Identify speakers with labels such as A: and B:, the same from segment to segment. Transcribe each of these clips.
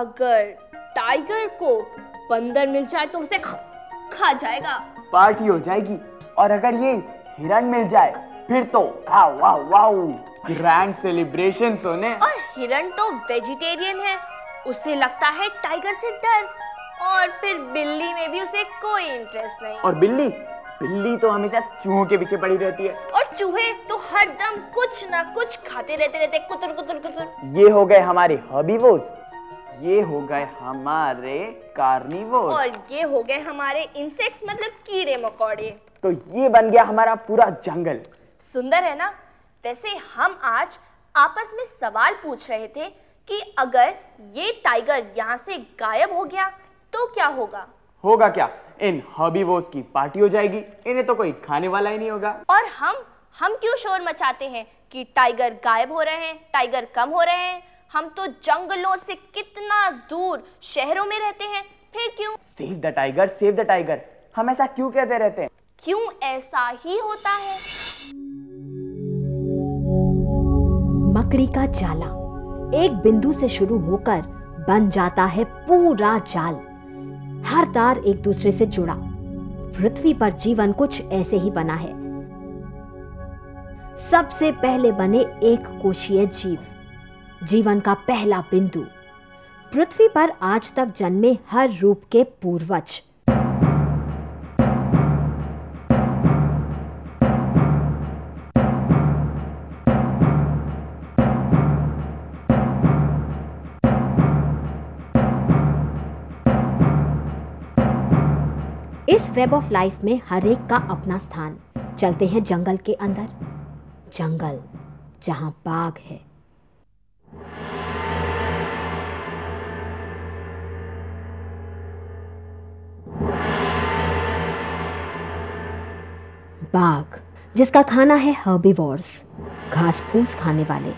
A: अगर टाइगर को बंदर मिल जाए तो उसे खा जाएगा।
B: पार्टी हो जाएगी। और अगर ये हिरन मिल जाए फिर तो वाव वाव वाव, ग्रैंड सेलिब्रेशन होने।
A: और हिरन तो वेजिटेरियन है, उसे लगता है टाइगर से डर। और फिर बिल्ली में भी उसे कोई इंटरेस्ट नहीं।
B: और बिल्ली तो हमेशा चूहों के पीछे पड़ी रहती है।
A: और चूहे तो हरदम कुछ ना कुछ खाते रहते कुतर कुतर कुतर।
B: ये हो गए हमारे हर्बीवोर्स, ये हो गए हमारे कार्निवोर्स,
A: और ये हो गए हमारे इंसेक्ट्स मतलब कीड़े मकोड़े।
B: तो ये बन गया हमारा पूरा जंगल।
A: सुंदर है ना। वैसे हम आज आपस में सवाल पूछ रहे थे कि अगर ये टाइगर यहाँ से गायब हो गया तो क्या होगा?
B: होगा क्या? इन हर्बीवोर्स की पार्टी हो जाएगी, इन्हें तो कोई खाने वाला ही नहीं होगा।
A: और हम क्यों शोर मचाते हैं कि टाइगर गायब हो रहे हैं, टाइगर कम हो रहे हैं? हम तो जंगलों से कितना दूर शहरों में रहते हैं, फिर क्यों?
B: Save the tiger, save the tiger, हम ऐसा क्यों कहते रहते हैं?
A: क्यों ऐसा ही होता है?
C: मकड़ी का जाला एक बिंदु से शुरू होकर बन जाता है पूरा जाल। हर तार एक दूसरे से जुड़ा। पृथ्वी पर जीवन कुछ ऐसे ही बना है। सबसे पहले बने एक कोशीय जीव, जीवन का पहला बिंदु। पृथ्वी पर आज तक जन्मे हर रूप के पूर्वज। इस वेब ऑफ लाइफ में हर एक का अपना स्थान। चलते हैं जंगल के अंदर, जंगल जहां बाघ है। बाघ जिसका खाना है हर्बीवोर्स, घास फूस खाने वाले।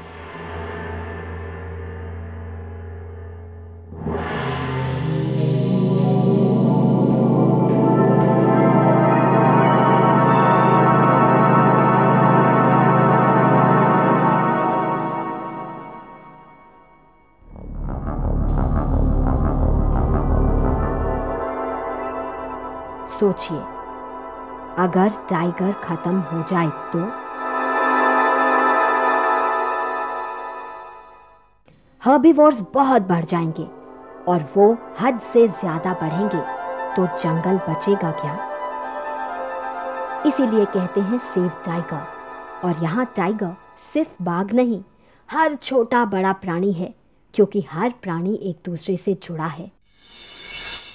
C: सोचिए, अगर टाइगर खत्म हो जाए तो हर्बीवोर्स बहुत बढ़ जाएंगे, और वो हद से ज्यादा बढ़ेंगे तो जंगल बचेगा क्या? इसीलिए कहते हैं सेव टाइगर। और यहाँ टाइगर सिर्फ बाघ नहीं, हर छोटा बड़ा प्राणी है, क्योंकि हर प्राणी एक दूसरे से जुड़ा है।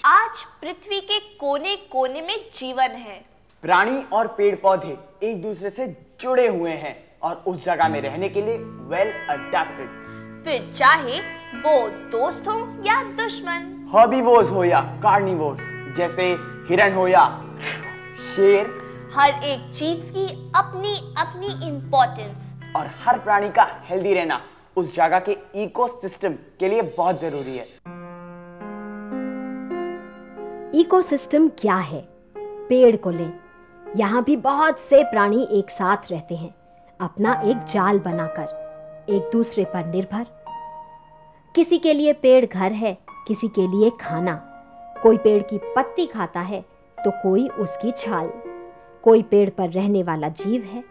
A: आज पृथ्वी के कोने कोने में जीवन है।
B: प्राणी और पेड़ पौधे एक दूसरे से जुड़े हुए हैं और उस जगह में रहने के लिए वेल अडेप्टेड।
A: फिर चाहे वो दोस्त हो या दुश्मन,
B: हर्बीवोर्स हो या कार्निवोर्स, जैसे हिरन हो या शेर,
A: हर एक चीज की अपनी अपनी इम्पोर्टेंस।
B: और हर प्राणी का हेल्दी रहना उस जगह के इकोसिस्टम के लिए बहुत जरूरी है।
C: इकोसिस्टम क्या है? पेड़ को लें, यहाँ भी बहुत से प्राणी एक साथ रहते हैं, अपना एक जाल बनाकर, एक दूसरे पर निर्भर। किसी के लिए पेड़ घर है, किसी के लिए खाना। कोई पेड़ की पत्ती खाता है तो कोई उसकी छाल। कोई पेड़ पर रहने वाला जीव है।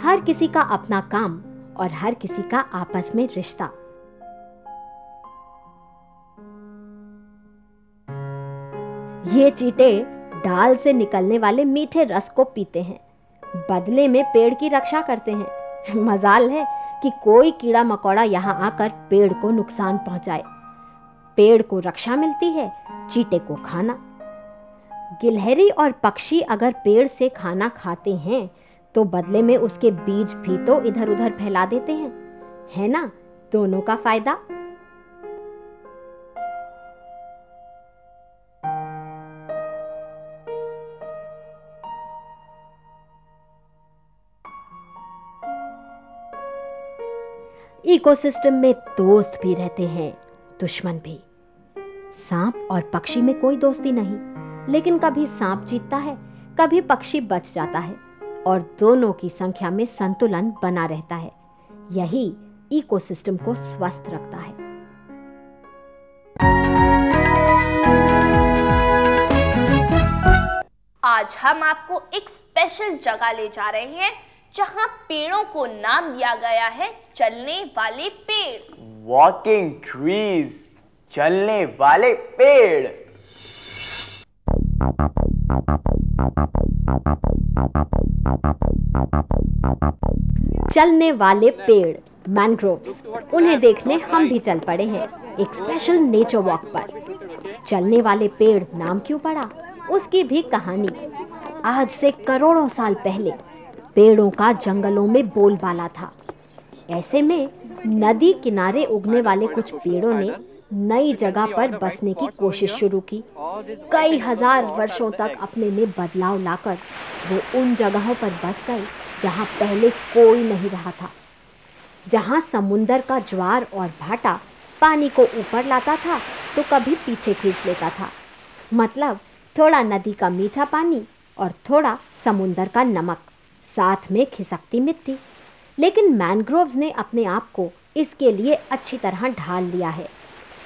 C: हर किसी का अपना काम और हर किसी का आपस में रिश्ता। ये चींटे डाल से निकलने वाले मीठे रस को पीते हैं, बदले में पेड़ की रक्षा करते हैं। मजाल है कि कोई कीड़ा मकोड़ा यहाँ आकर पेड़ को नुकसान पहुंचाए। पेड़ को रक्षा मिलती है, चींटे को खाना। गिलहरी और पक्षी अगर पेड़ से खाना खाते हैं तो बदले में उसके बीज भी तो इधर उधर फैला देते हैं, है ना? दोनों का फायदा। इकोसिस्टम में दोस्त भी रहते हैं, दुश्मन भी। सांप और पक्षी में कोई दोस्ती नहीं, लेकिन कभी सांप जीतता है, कभी पक्षी बच जाता है, और दोनों की संख्या में संतुलन बना रहता है। यही इकोसिस्टम को स्वस्थ रखता है।
A: आज हम आपको एक स्पेशल जगह ले जा रहे हैं जहां पेड़ों को नाम दिया गया है चलने वाले पेड़।
B: वॉकिंग ट्रीज, चलने वाले पेड़।
C: चलने वाले पेड़, मैनग्रोव्स, उन्हें देखने हम भी चल पड़े हैं एक स्पेशल नेचर वॉक पर। चलने वाले पेड़ नाम क्यों पड़ा, उसकी भी कहानी। आज से करोड़ों साल पहले पेड़ों का जंगलों में बोलबाला था। ऐसे में नदी किनारे उगने वाले कुछ पेड़ों ने नई जगह पर बसने की कोशिश शुरू की। कई हजार वर्षों तक अपने में बदलाव लाकर वो उन जगहों पर बस गए जहां पहले कोई नहीं रहा था, जहां समुंदर का ज्वार और भाटा पानी को ऊपर लाता था तो कभी पीछे खींच लेता था। मतलब थोड़ा नदी का मीठा पानी और थोड़ा समुंदर का नमक, साथ में खिसकती मिट्टी। लेकिन मैनग्रोव्स ने अपने आप को इसके लिए अच्छी तरह ढाल लिया है।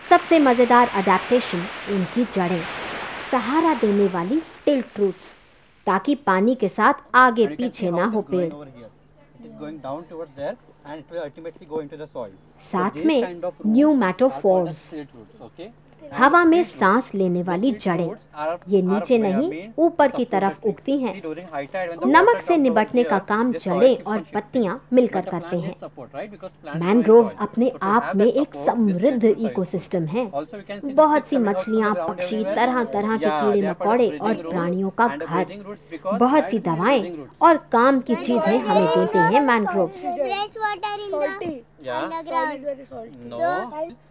C: सबसे मज़ेदार अडेप्टेशन उनकी जड़ें, सहारा देने वाली स्टिल ट्रूथ्स, ताकि पानी के साथ आगे पीछे ना हो पेड़। साथ में न्यूमैटोफोर्स, हवा में सांस लेने वाली जड़ें, ये नीचे नहीं ऊपर की तरफ उगती हैं। नमक से निपटने का काम जड़ें और पत्तियां मिलकर करते हैं। मैनग्रोव्स अपने आप में एक समृद्ध इकोसिस्टम है। बहुत सी मछलियां, पक्षी, तरह तरह के कीड़े मकोड़े और प्राणियों का घर। बहुत सी दवाएं और काम की चीजें हमें देते हैं mangroves.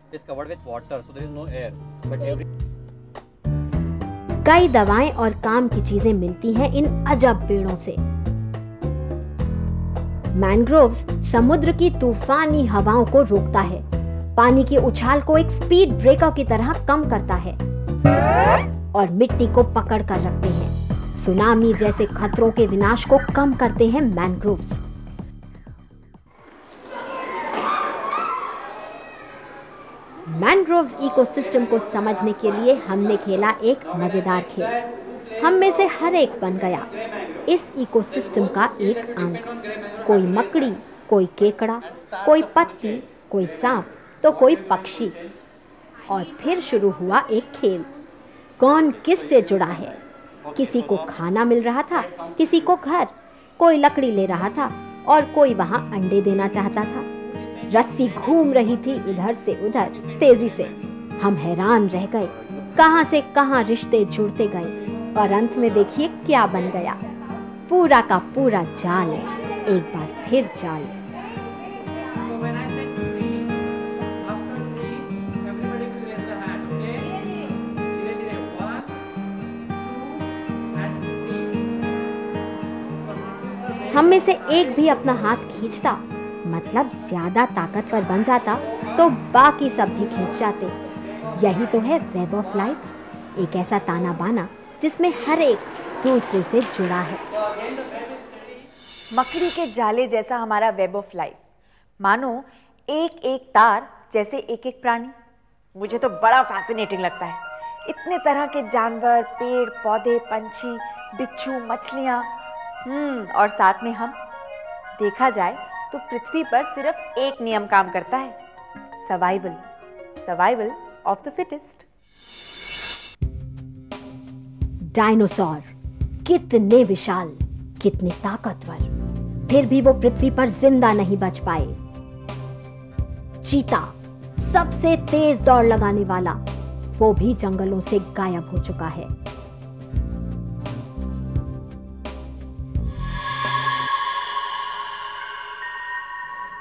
D: is covered with water, so there is no air. But
C: कई दवाएं और काम की चीजें मिलती हैं इन अजब पेड़ों से। मैनग्रोव्स समुद्र की तूफानी हवाओं को रोकता है, पानी की उछाल को एक स्पीड ब्रेकर की तरह कम करता है और मिट्टी को पकड़ कर रखते हैं। सुनामी जैसे खतरों के विनाश को कम करते हैं मैनग्रोव्स। मैनग्रोव्स इकोसिस्टम को समझने के लिए हमने खेला एक मजेदार खेल। हम में से हर एक बन गया इस इकोसिस्टम का एक अंग। कोई मकड़ी, कोई केकड़ा, कोई पत्ती, कोई सांप तो कोई पक्षी। और फिर शुरू हुआ एक खेल, कौन किस से जुड़ा है। किसी को खाना मिल रहा था, किसी को घर, कोई लकड़ी ले रहा था और कोई वहां अंडे देना चाहता था। रस्सी घूम रही थी इधर से उधर तेजी से। हम हैरान रह गए, कहां से कहां रिश्ते जुड़ते गए और अंत में देखिए क्या बन गया। पूरा का पूरा जाल, एक बार फिर जाल। हम में से एक भी अपना हाथ खींचता, मतलब ज्यादा ताकतवर बन जाता, तो बाकी सब भी खींच जाते। यही तो है वेब ऑफ लाइफ, एक ऐसा ताना बाना जिसमें हर एक दूसरे से जुड़ा है।
E: मकड़ी के जाले जैसा हमारा वेब ऑफ लाइफ, मानो एक एक तार जैसे एक एक प्राणी। मुझे तो बड़ा फैसिनेटिंग लगता है। इतने तरह के जानवर, पेड़ पौधे, पंछी, बिच्छू, मछलियाँ, और साथ में हम। देखा जाए तो पृथ्वी पर सिर्फ एक नियम काम करता है, survival, survival of the fittest.
C: Dinosaur कितने विशाल, कितने ताकतवर, फिर भी वो पृथ्वी पर जिंदा नहीं बच पाए। चीता सबसे तेज दौड़ लगाने वाला, वो भी जंगलों से गायब हो चुका है।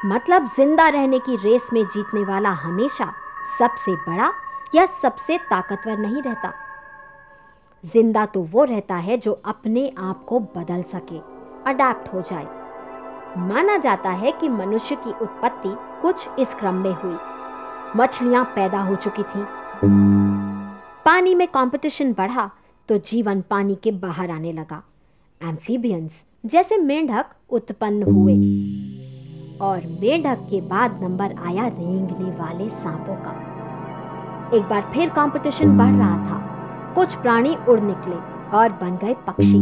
C: मतलब जिंदा रहने की रेस में जीतने वाला हमेशा सबसे बड़ा या सबसे ताकतवर नहीं रहता। जिंदा तो वो रहता है जो अपने आप को बदल सके, अडैप्ट हो जाए। माना जाता है कि मनुष्य की उत्पत्ति कुछ इस क्रम में हुई। मछलियां पैदा हो चुकी थीं, पानी में कंपटीशन बढ़ा तो जीवन पानी के बाहर आने लगा। एम्फीबियंस जैसे मेंढक उत्पन्न हुए। और मेंढक के बाद नंबर आया रेंगने वाले सांपों का। एक बार फिर कंपटीशन बढ़ रहा था। कुछ प्राणी उड़ निकले और बन गए पक्षी।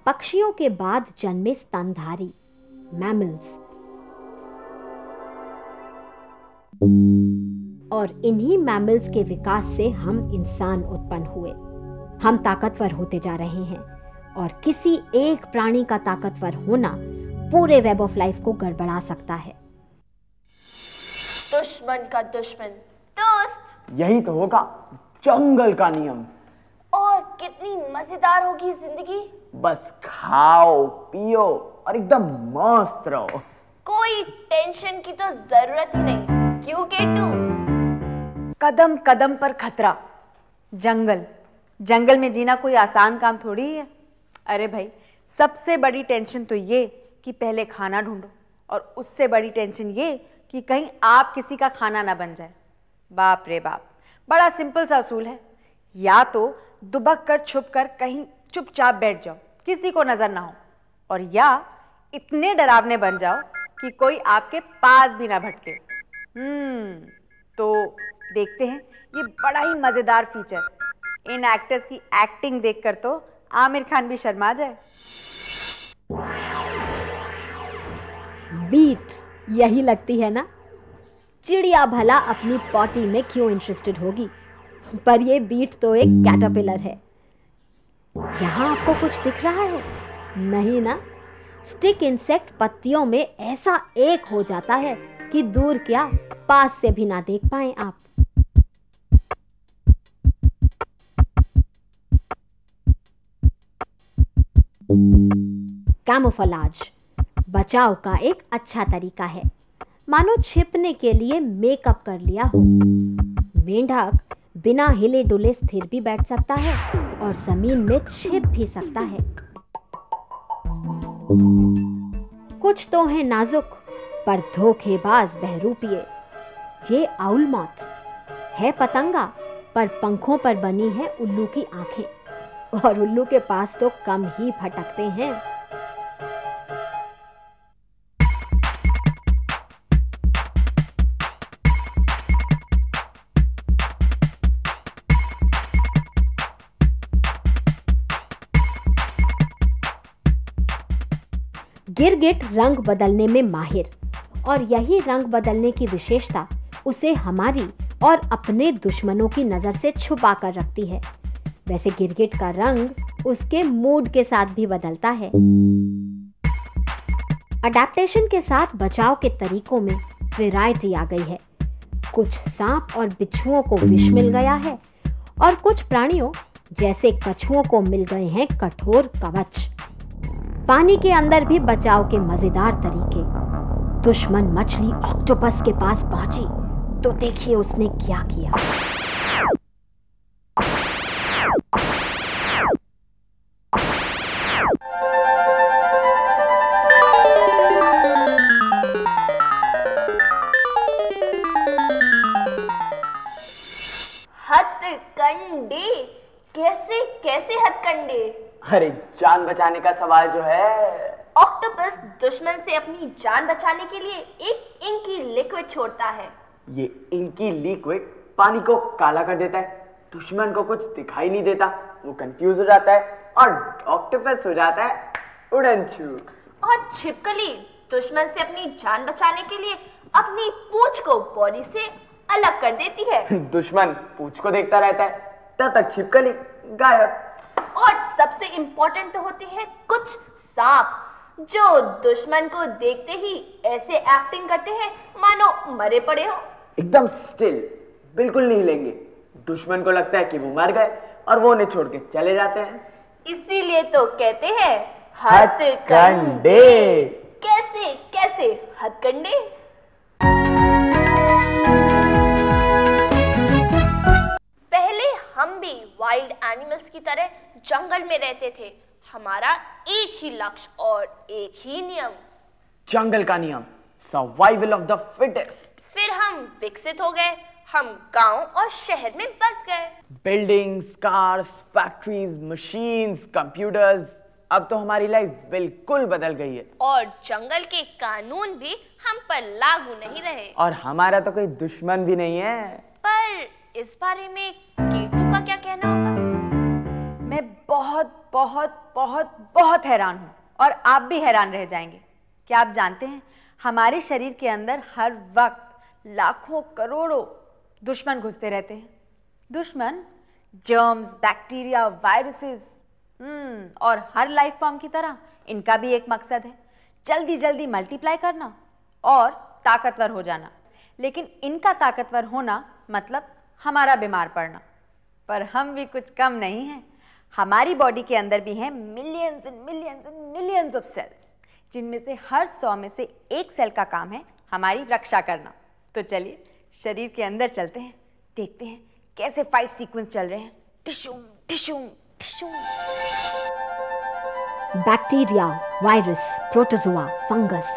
C: पक्षियों के बाद जन्मे स्तनधारी मैमल्स, और इन्हीं मैमल्स के विकास से हम इंसान उत्पन्न हुए। हम ताकतवर होते जा रहे हैं और किसी एक प्राणी का ताकतवर होना पूरे वेब ऑफ लाइफ को गड़बड़ा सकता है।
A: दुश्मन का दुश्मन दोस्त।
B: यही तो होगा जंगल का नियम।
A: और कितनी मजेदार होगी जिंदगी।
B: बस खाओ पियो और एकदम मस्त रहो।
A: कोई टेंशन की तो जरूरत ही नहीं। क्यों केटू?
E: कदम कदम पर खतरा। जंगल में जीना कोई आसान काम थोड़ी है। अरे भाई, सबसे बड़ी टेंशन तो ये कि पहले खाना ढूंढो, और उससे बड़ी टेंशन ये कि कहीं आप किसी का खाना ना बन जाए। बाप रे बाप, बड़ा सिंपल सा असूल है। या तो दुबक कर छुप कर कहीं चुपचाप बैठ जाओ, किसी को नजर ना हो, और या इतने डरावने बन जाओ कि कोई आपके पास भी ना भटके। तो देखते हैं ये बड़ा ही मजेदार फीचर। इन एक्टर्स की एक्टिंग देखकर तो आमिर खान भी शर्मा जाए।
C: बीट यही लगती है ना? चिड़िया भला अपनी पॉटी में क्यों इंटरेस्टेड होगी, पर ये बीट तो एक कैटरपिलर है। यहाँ आपको कुछ दिख रहा है? नहीं ना? स्टिक इंसेक्ट पत्तियों में ऐसा एक हो जाता है कि दूर क्या पास से भी ना देख पाएं आप। कैमोफ्लेज बचाव का एक अच्छा तरीका है। मानो छिपने के लिए मेकअप कर लिया हो। मेंढक बिना हिले डुले स्थिर भी बैठ सकता है और जमीन में छिप भी सकता है। कुछ तो है नाजुक पर धोखेबाज बहरूपिये। ये आउल मौत है पतंगा, पर पंखों पर बनी है उल्लू की आंखें, और उल्लू के पास तो कम ही भटकते हैं। गिरगिट रंग बदलने में माहिर, और यही रंग बदलने की विशेषता उसे हमारी और अपने दुश्मनों की नजर से छुपा कर रखती है। वैसे गिरगिट का रंग उसके मूड के साथ भी बदलता है। अडैप्टेशन के साथ बचाव के तरीकों में वैरायटी आ गई है। कुछ सांप और बिच्छुओं को विष मिल गया है, और कुछ प्राणियों जैसे कछुओं को मिल गए हैं कठोर कवच। पानी के अंदर भी बचाव के मजेदार तरीके। दुश्मन मछली ऑक्टोपस के पास पहुंची तो देखिए उसने क्या किया।
A: हथकंडे? कैसे कैसे हथकंडे?
B: अरे जान बचाने का सवाल जो है।
A: ऑक्टोपस दुश्मन से अपनी जान बचाने के लिए एक इंकी लिक्विड छोड़ता है।
B: ये इंकी लिक्विड पानी को काला कर देता है। दुश्मन को कुछ दिखाई नहीं देता, वो कंफ्यूज हो जाता है और ऑक्टोपस हो जाता है उड़नछू।
A: और छिपकली दुश्मन से अपनी जान बचाने के लिए अपनी पूंछ को बॉडी से अलग कर देती है।
B: दुश्मन पूंछ को देखता रहता है, तब तक छिपकली गायब।
A: और सबसे इम्पोर्टेंट तो होते हैं कुछ सांप, जो दुश्मन को देखते ही ऐसे एक्टिंग करते हैं मानो मरे पड़े हो।
B: एकदम स्टिल, बिल्कुल नहीं हिलेंगे। दुश्मन को लगता है कि वो मर गए और वो उन्हें छोड़ के चले जाते हैं।
A: इसीलिए तो कहते हैं
B: हथकंडे।
A: कैसे कैसे हथकंडे? पहले हम भी वाइल्ड एनिमल्स की तरह जंगल में रहते थे। हमारा एक ही लक्ष्य और एक ही नियम,
B: जंगल का नियम, सर्वाइवल ऑफ द फिटेस्ट।
A: फिर हम विकसित हो गए। हम गांव और शहर में बस गए।
B: Buildings, cars, factories, machines, computers, अब तो हमारी लाइफ बिल्कुल बदल गई है
A: और जंगल के कानून भी हम पर लागू नहीं रहे।
B: और हमारा तो कोई दुश्मन भी नहीं है।
A: पर इस बारे में कीटू का क्या कहना होगा?
E: मैं बहुत बहुत बहुत बहुत हैरान हूँ और आप भी हैरान रह जाएंगे। क्या आप जानते हैं हमारे शरीर के अंदर हर वक्त लाखों करोड़ों दुश्मन घुसते रहते हैं। दुश्मन जर्म्स, बैक्टीरिया, वायरसेस, और हर लाइफ फॉर्म की तरह इनका भी एक मकसद है, जल्दी जल्दी मल्टीप्लाई करना और ताकतवर हो जाना। लेकिन इनका ताकतवर होना मतलब हमारा बीमार पड़ना। पर हम भी कुछ कम नहीं हैं। हमारी बॉडी के अंदर भी हैं millions and millions and millions of cells, जिनमें से हर 100 में से एक सेल का काम है हमारी रक्षा करना। तो चलिए शरीर के अंदर चलते हैं, देखते हैं कैसे फाइट सीक्वेंस चल रहे हैं। Tissue tissue tissue.
C: Bacteria, virus, protozoa, fungus,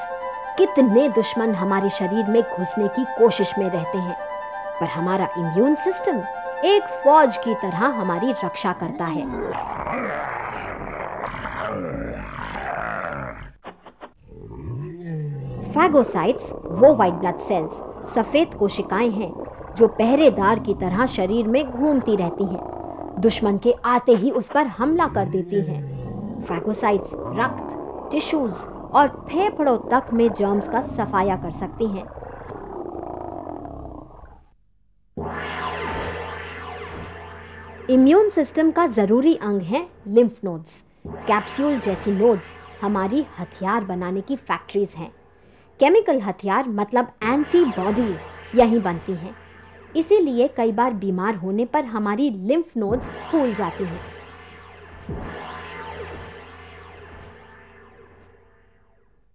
C: कितने दुश्मन हमारे शरीर में घुसने की कोशिश में रहते हैं, पर हमारा इम्यून सिस्टम एक फौज की तरह हमारी रक्षा करता है। फैगोसाइट्स वो व्हाइट ब्लड सेल्स, सफेद कोशिकाएं हैं जो पहरेदार की तरह शरीर में घूमती रहती हैं। दुश्मन के आते ही उस पर हमला कर देती हैं। फैगोसाइट्स रक्त, टिश्यूज और फेफड़ों तक में जर्म्स का सफाया कर सकती हैं। इम्यून सिस्टम का जरूरी अंग है लिम्फ नोड्स। कैप्सूल जैसी नोड्स हमारी हथियार बनाने की फैक्ट्रीज हैं। केमिकल हथियार मतलब एंटीबॉडीज यहीं बनती हैं। इसीलिए कई बार बीमार होने पर हमारी लिम्फ नोड्स फूल जाती हैं।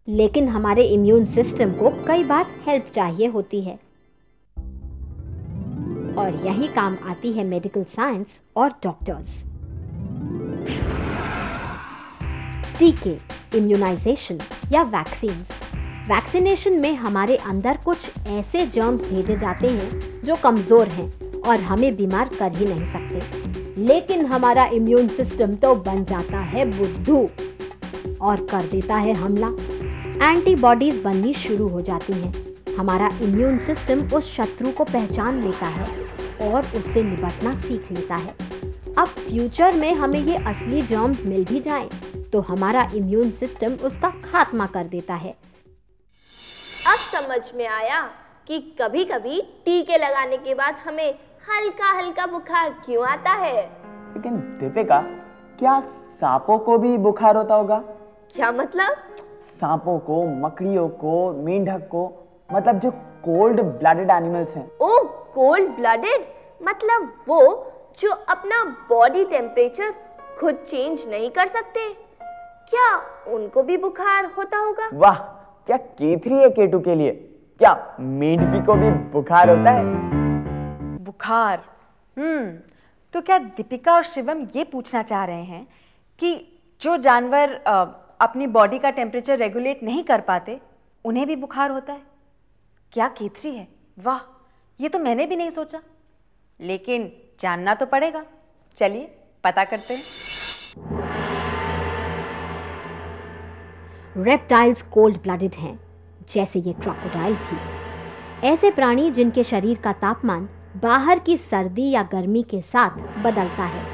C: लेकिन हमारे इम्यून सिस्टम को कई बार हेल्प चाहिए होती है और यही काम आती है मेडिकल साइंस और डॉक्टर्स। टीके, इम्यूनाइजेशन या वैक्सीन्स। वैक्सीनेशन में हमारे अंदर कुछ ऐसे जर्म्स भेजे जाते हैं जो कमज़ोर हैं और हमें बीमार कर ही नहीं सकते। लेकिन हमारा इम्यून सिस्टम तो बन जाता है बुद्धू और कर देता है हमला। एंटीबॉडीज़ बननी शुरू हो जाती हैं। हमारा इम्यून सिस्टम उस शत्रु को पहचान लेता है और उससे निपटना सीख लेता है। अब फ्यूचर में हमें ये असली जर्म्स मिल भी जाएं, तो हमारा इम्यून सिस्टम उसका खात्मा कर देता है।
A: अब समझ में आया कि कभी-कभी टीके लगाने के बाद हमें हल्का हल्का बुखार क्यों आता है।
B: लेकिन दीपिका, क्या सांपों को भी बुखार होता होगा?
A: क्या मतलब?
B: सांपों को, मकड़ियों को, मेंढक को, मतलब जो कोल्ड ब्लडेड एनिमल्स हैं।
A: ओह, कोल्ड ब्लडेड मतलब वो जो अपना बॉडी टेम्परेचर खुद चेंज नहीं कर सकते। क्या उनको भी बुखार होता होगा?
B: वाह, क्या K3 है K2 के लिए? क्या मेंढकी को भी बुखार होता है?
E: बुखार? तो क्या दीपिका और शिवम ये पूछना चाह रहे हैं कि जो जानवर अपनी बॉडी का टेम्परेचर रेगुलेट नहीं कर पाते उन्हें भी बुखार होता है? क्या K3 है? वाह, ये तो मैंने भी नहीं सोचा, लेकिन जानना तो पड़ेगा। चलिए पता करते हैं।
C: रेप्टाइल्स कोल्ड ब्लडेड हैं, जैसे ये क्रोकोडाइल भी। ऐसे प्राणी जिनके शरीर का तापमान बाहर की सर्दी या गर्मी के साथ बदलता है।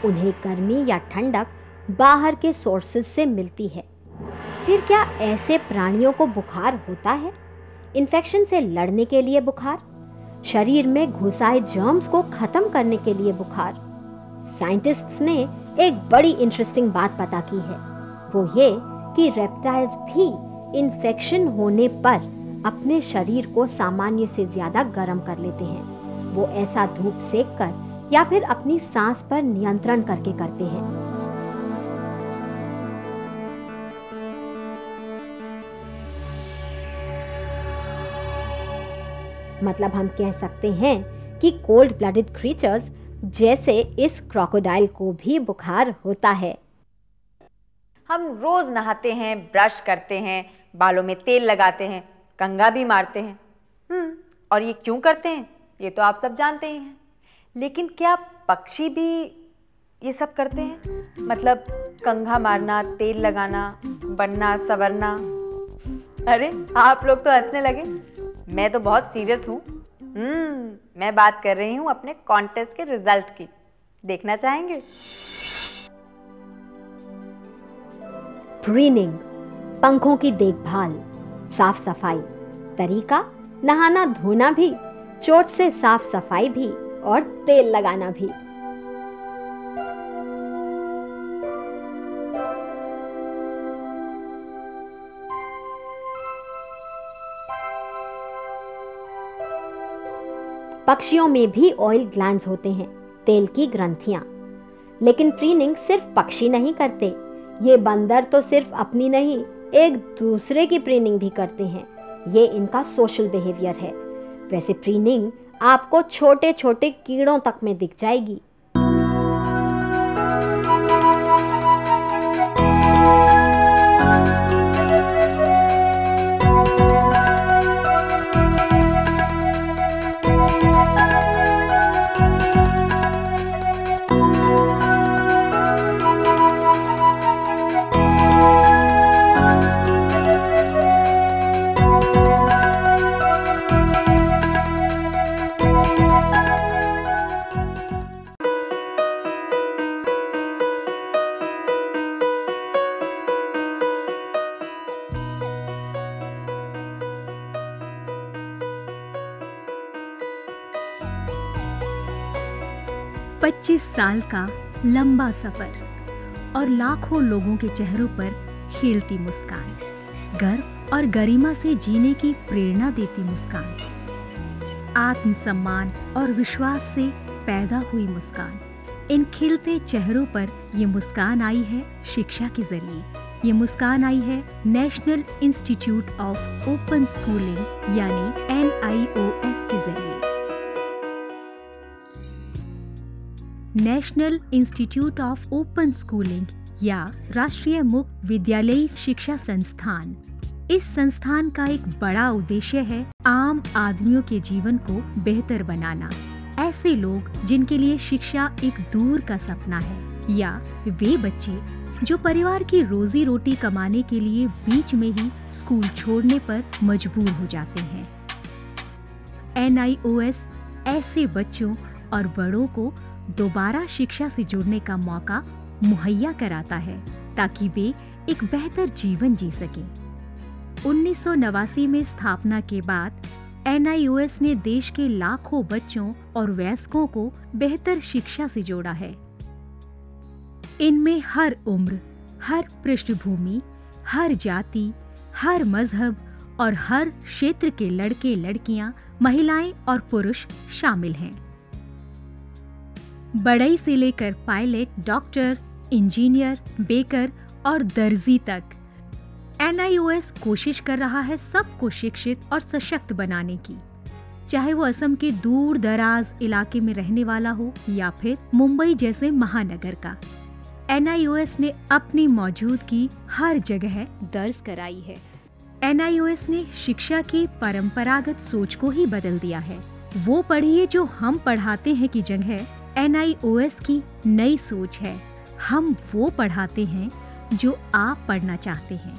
C: उन्हें गर्मी या ठंडक बाहर के सोर्सेज से मिलती है। फिर क्या ऐसे प्राणियों को बुखार होता है? इन्फेक्शन से लड़ने के लिए बुखार, शरीर में घुसाए जर्म्स को खत्म करने के लिए बुखार। साइंटिस्ट्स ने एक बड़ी इंटरेस्टिंग बात पता की है, वो ये कि रेप्टाइल्स भी इन्फेक्शन होने पर अपने शरीर को सामान्य से ज्यादा गर्म कर लेते हैं। वो ऐसा धूप सेक कर या फिर अपनी सांस पर नियंत्रण करके करते हैं। मतलब हम कह सकते हैं कि कोल्ड ब्लडेड क्रीचर्स जैसे इस क्रोकोडाइल को भी बुखार होता है।
E: हम रोज नहाते हैं, ब्रश करते हैं, बालों में तेल लगाते हैं, कंघा भी मारते हैं। और ये क्यों करते हैं ये तो आप सब जानते ही हैं। लेकिन क्या पक्षी भी ये सब करते हैं? मतलब कंघा मारना, तेल लगाना, बनना, संवरना। अरे आप लोग तो हंसने लगे, मैं तो बहुत सीरियस हूँ। मैं बात कर रही हूँ अपने कॉन्टेस्ट के रिजल्ट की। देखना चाहेंगे?
C: प्रीनिंग, पंखों की देखभाल, साफ सफाई, तरीका नहाना धोना भी, चोट से साफ सफाई भी और तेल लगाना भी। पक्षियों में भी ऑयल ग्लैंड्स होते हैं, तेल की ग्रंथियां। लेकिन प्रीनिंग सिर्फ पक्षी नहीं करते, ये बंदर तो सिर्फ अपनी नहीं, एक दूसरे की प्रीनिंग भी करते हैं। ये इनका सोशल बिहेवियर है। वैसे प्रीनिंग आपको छोटे छोटे कीड़ों तक में दिख जाएगी।
F: पच्चीस साल का लंबा सफर और लाखों लोगों के चेहरों पर खिलती मुस्कान, गर्व और गरिमा से जीने की प्रेरणा देती मुस्कान, आत्मसम्मान और विश्वास से पैदा हुई मुस्कान। इन खिलते चेहरों पर ये मुस्कान आई है शिक्षा के जरिए। ये मुस्कान आई है national institute of open schooling यानी NIOS के जरिए। National institute of open schooling या राष्ट्रीय मुक्त विद्यालयी शिक्षा संस्थान, इस संस्थान का एक बड़ा उद्देश्य है आम आदमियों के जीवन को बेहतर बनाना। ऐसे लोग जिनके लिए शिक्षा एक दूर का सपना है, या वे बच्चे जो परिवार की रोजी रोटी कमाने के लिए बीच में ही स्कूल छोड़ने पर मजबूर हो जाते हैं। NIOS ऐसे बच्चों और बड़ों को दोबारा शिक्षा से जुड़ने का मौका मुहैया कराता है ताकि वे एक बेहतर जीवन जी सकें। 1989 में स्थापना के बाद NIOS ने देश के लाखों बच्चों और वयस्कों को बेहतर शिक्षा से जोड़ा है। इनमें हर उम्र, हर पृष्ठभूमि, हर जाति, हर मजहब और हर क्षेत्र के लड़के लड़कियां, महिलाएं और पुरुष शामिल हैं। बढ़ई से लेकर पायलट, डॉक्टर, इंजीनियर, बेकर और दर्जी तक NIOS कोशिश कर रहा है सबको शिक्षित और सशक्त बनाने की, चाहे वो असम के दूर दराज इलाके में रहने वाला हो या फिर मुंबई जैसे महानगर का। NIOS ने अपनी मौजूदगी हर जगह दर्ज कराई है। NIOS ने शिक्षा की परंपरागत सोच को ही बदल दिया है। वो पढ़िए जो हम पढ़ाते हैं की जगह NIOS की नई सोच है, हम वो पढ़ाते हैं जो आप पढ़ना चाहते हैं।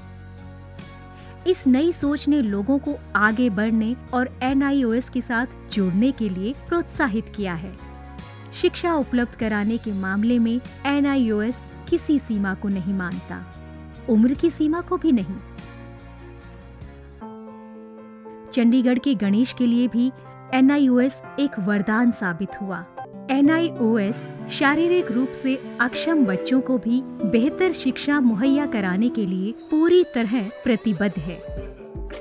F: इस नई सोच ने लोगों को आगे बढ़ने और NIOS के साथ जुड़ने के लिए प्रोत्साहित किया है। शिक्षा उपलब्ध कराने के मामले में NIOS किसी सीमा को नहीं मानता, उम्र की सीमा को भी नहीं। चंडीगढ़ के गणेश के लिए भी NIOS एक वरदान साबित हुआ। NIOS शारीरिक रूप से अक्षम बच्चों को भी बेहतर शिक्षा मुहैया कराने के लिए पूरी तरह प्रतिबद्ध है।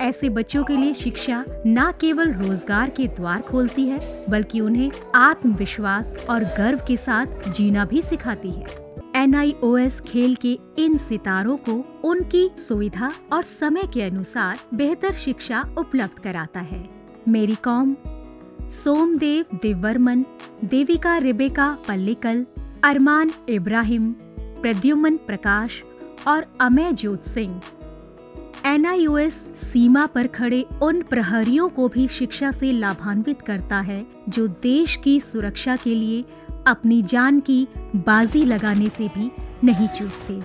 F: ऐसे बच्चों के लिए शिक्षा न केवल रोजगार के द्वार खोलती है, बल्कि उन्हें आत्मविश्वास और गर्व के साथ जीना भी सिखाती है। NIOS खेल के इन सितारों को उनकी सुविधा और समय के अनुसार बेहतर शिक्षा उपलब्ध कराता है। मेरी कॉम, सोमदेव देववर्मन, देविका रेबेका पल्लिकल, अरमान इब्राहिम, प्रद्युमन प्रकाश और अमय जोत सिंह। NIOS सीमा पर खड़े उन प्रहरियों को भी शिक्षा से लाभान्वित करता है जो देश की सुरक्षा के लिए अपनी जान की बाजी लगाने से भी नहीं चूकते।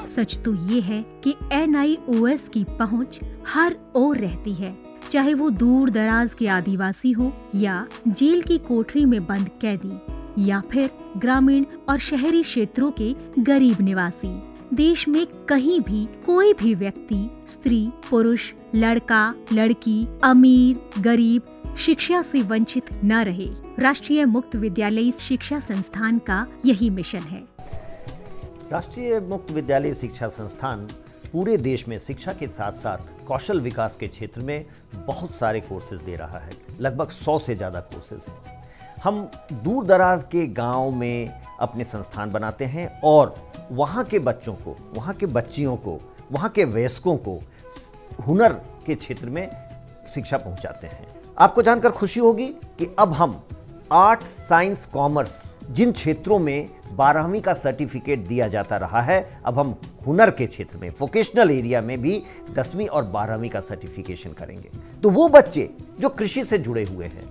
F: सच तो ये है कि NIOS की पहुंच हर ओर रहती है, चाहे वो दूर दराज के आदिवासी हो या जेल की कोठरी में बंद कैदी या फिर ग्रामीण और शहरी क्षेत्रों के गरीब निवासी। देश में कहीं भी कोई भी व्यक्ति, स्त्री, पुरुष, लड़का, लड़की, अमीर, गरीब शिक्षा से वंचित न रहे। राष्ट्रीय मुक्त विद्यालयी शिक्षा संस्थान का यही मिशन है।
G: राष्ट्रीय मुक्त विद्यालयी शिक्षा संस्थान पूरे देश में शिक्षा के साथ साथ कौशल विकास के क्षेत्र में बहुत सारे कोर्सेज दे रहा है। लगभग 100 से ज़्यादा कोर्सेज हैं। हम दूर दराज के गांव में अपने संस्थान बनाते हैं और वहाँ के बच्चों को, वहाँ के बच्चियों को, वहाँ के वयस्कों को हुनर के क्षेत्र में शिक्षा पहुँचाते हैं। आपको जानकर खुशी होगी कि अब हम आर्ट, साइंस, कॉमर्स जिन क्षेत्रों में 12वीं का सर्टिफिकेट दिया जाता रहा है, अब हम हुनर के क्षेत्र में, वोकेशनल एरिया में भी 10वीं और 12वीं का सर्टिफिकेशन करेंगे। तो वो बच्चे जो कृषि से जुड़े हुए हैं,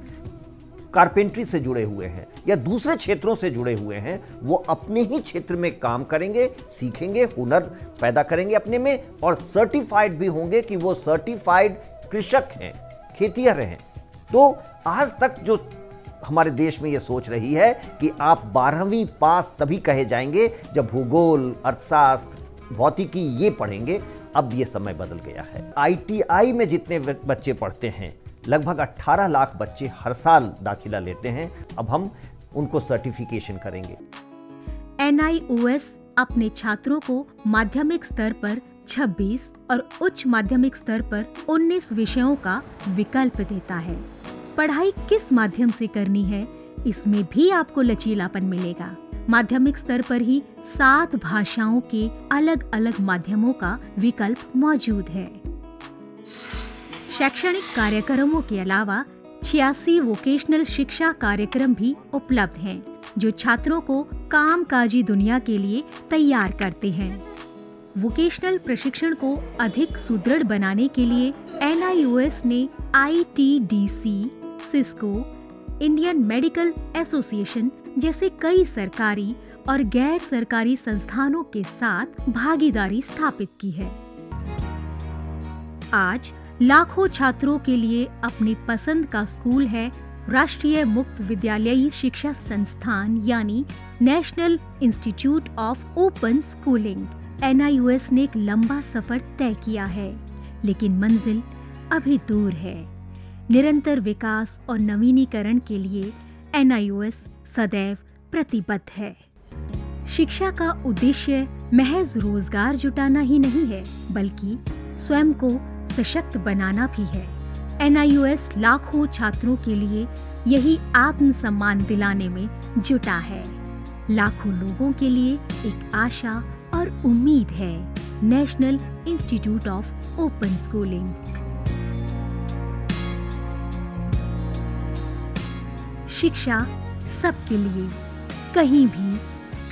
G: कारपेंट्री से जुड़े हुए हैं या दूसरे क्षेत्रों से जुड़े हुए हैं, वो अपने ही क्षेत्र में काम करेंगे, सीखेंगे, हुनर पैदा करेंगे अपने में और सर्टिफाइड भी होंगे कि वो सर्टिफाइड कृषक हैं, खेतिहर हैं। तो आज तक जो हमारे देश में ये सोच रही है कि आप 12वीं पास तभी कहे जाएंगे जब भूगोल, अर्थशास्त्र, भौतिकी ये पढ़ेंगे, अब ये समय बदल गया है। ITI में जितने बच्चे पढ़ते हैं, लगभग 18 लाख बच्चे हर साल दाखिला लेते हैं। अब हम उनको सर्टिफिकेशन करेंगे।
F: NIOS अपने छात्रों को माध्यमिक स्तर पर 26 और उच्च माध्यमिक स्तर पर 19 विषयों का विकल्प देता है। पढ़ाई किस माध्यम से करनी है, इसमें भी आपको लचीलापन मिलेगा। माध्यमिक स्तर पर ही 7 भाषाओं के अलग अलग माध्यमों का विकल्प मौजूद है। शैक्षणिक कार्यक्रमों के अलावा 86 वोकेशनल शिक्षा कार्यक्रम भी उपलब्ध हैं, जो छात्रों को कामकाजी दुनिया के लिए तैयार करते हैं। वोकेशनल प्रशिक्षण को अधिक सुदृढ़ बनाने के लिए NIOS ने ITDC, Cisco, Indian medical association जैसे कई सरकारी और गैर सरकारी संस्थानों के साथ भागीदारी स्थापित की है। आज लाखों छात्रों के लिए अपनी पसंद का स्कूल है राष्ट्रीय मुक्त विद्यालयी शिक्षा संस्थान यानी national institute of open schooling. NIOS ने एक लंबा सफर तय किया है, लेकिन मंजिल अभी दूर है। निरंतर विकास और नवीनीकरण के लिए NIOS सदैव प्रतिबद्ध है। शिक्षा का उद्देश्य महज रोजगार जुटाना ही नहीं है, बल्कि स्वयं को सशक्त बनाना भी है। NIOS लाखों छात्रों के लिए यही आत्मसम्मान दिलाने में जुटा है। लाखों लोगों के लिए एक आशा और उम्मीद है। National institute of open schooling. शिक्षा सबके लिए, कहीं भी,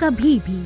F: कभी भी।